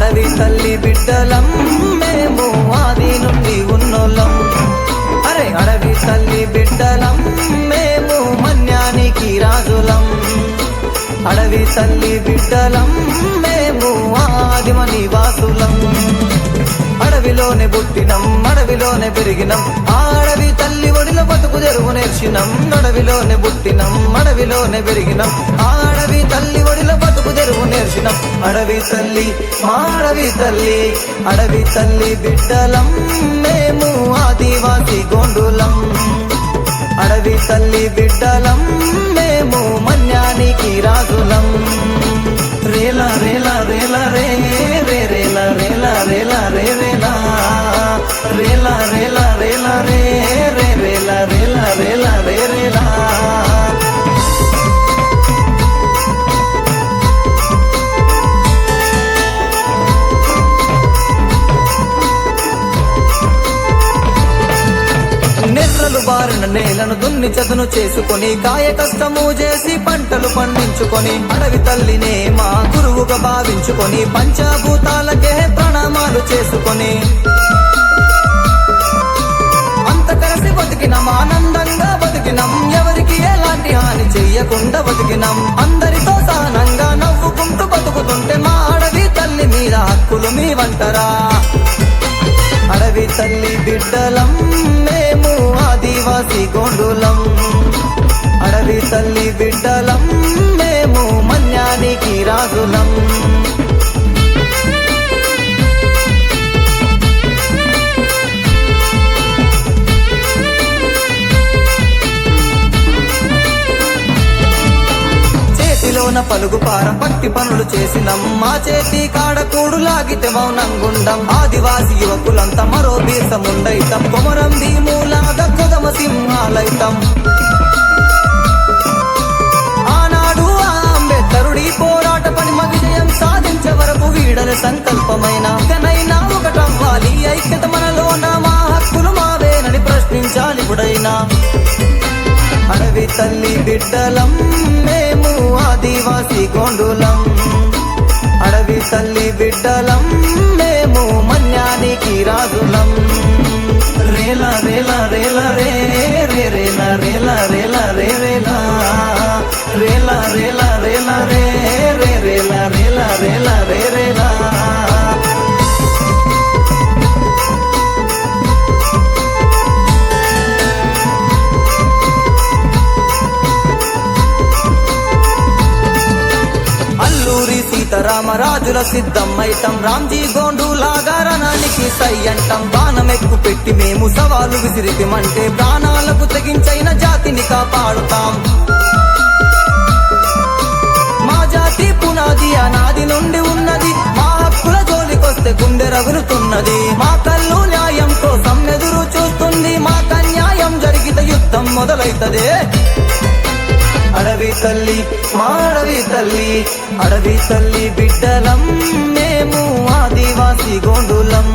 అడవి తల్లి బిడ్డలం మేము ఆది నుండి ఉన్నోళ్ళం. అరే అడవి తల్లి బిడ్డలం మేము మన్యానికి రాజులం. అడవి తల్లి బిడ్డలం మేము ఆదిమ నివాసులం. అడవిలోనే పుట్టినం అడవిలోనే పెరిగినం అడవి తల్లి ఒడిలో బతుకు తెరువు నేర్చినం. అడవిలోనే పుట్టినం అడవిలోనే పెరిగినం అడవి తల్లి ఒడిలో బతుకు తెరువు నేర్చినం. అడవి తల్లి మా అడవి తల్లి అడవి తల్లి బిడ్డలం మేము ఆదివాసి గోండులం. అడవి తల్లి బిడ్డలం మేము మన్యానికి రాజులం. రేలా రేలా రేలా రే రే రేలా రేలా రేలా రే రేలా రేలా రేలా రేలా రే రే రేలా రేలా రేలా రే రేలా. నెర్రలు బారిన నేలను దున్ని చదును చేసుకొని కాయ కష్టము చేసి పంటలు పండించుకొని అడవి తల్లినే మా గురువుగా భావించుకొని పంచభూతాలకే ప్రణామాలు చేసుకొని అంత కలిసి బతికినం ఆనందంగా బతికినం. ఎవరికి ఎలాంటి హాని చెయ్యకుండా బతికినం. అందరితో సహనంగా నవ్వుకుంటూ బతుకుతుంటే మా అడవి తల్లి మీద హక్కులు మీ వంటరా. అడవి తల్లి బిడ్డలం మేము ఆదివాసి గోండులం. అడవి తల్లి బిడ్డలం మేము మన్యానికి రాజులం. చేతిలోన పలుగు పార పట్టి పనులు చేసినం. మా చేతి కాడ కూడు లాగితే మౌనంగుండం. ఆదివాసి యువకులంతా మరో బీసముండైతం. కొమరం భీములాగా కొదమ సింహాలైతం. ఆనాడు అంబేద్కరుడి పోరాట పనిమ విజయం సాధించే వరకు వీడని సంకల్పమైన ఇకనైనా ఒకటవ్వాలి ఐక్యత మనలోన. మా హక్కులు మావేనని ప్రశ్నించాలి ఇప్పుడైనా. అడవి తల్లి బిడ్డలం మేము ఆదివాసి గోండులం. అడవి తల్లి బిడ్డలం మేము మన్యానికి రాజులం. రేలా రేలా రేలా రే రే రేలా రేలా రేలా రే రేలా రేలా రేలా రేలా రే రే రేలా రేలా రేలా రే రేలా. రామరాజుల సిద్ధమైతం. రామ్జీ గోండు లాగా రణానికి సై అంటాం. బాణమెక్కు పెట్టి మేము సవాలు విసిరితిమంటే ప్రాణాలకు తెగించైన జాతిని కాపాడుతాం. మా జాతి పునాది అనాది నుండి ఉన్నది. మా హక్కుల జోలికొస్తే గుండె రగులుతున్నది. మా కళ్ళు న్యాయం కోసం ఎదురు చూస్తుంది. మాకు అన్యాయం జరిగితే యుద్ధం మొదలైతదే. అడవి తల్లి మా అడవి తల్లి అడవి తల్లి బిడ్డలం మేము ఆదివాసి గోండులం.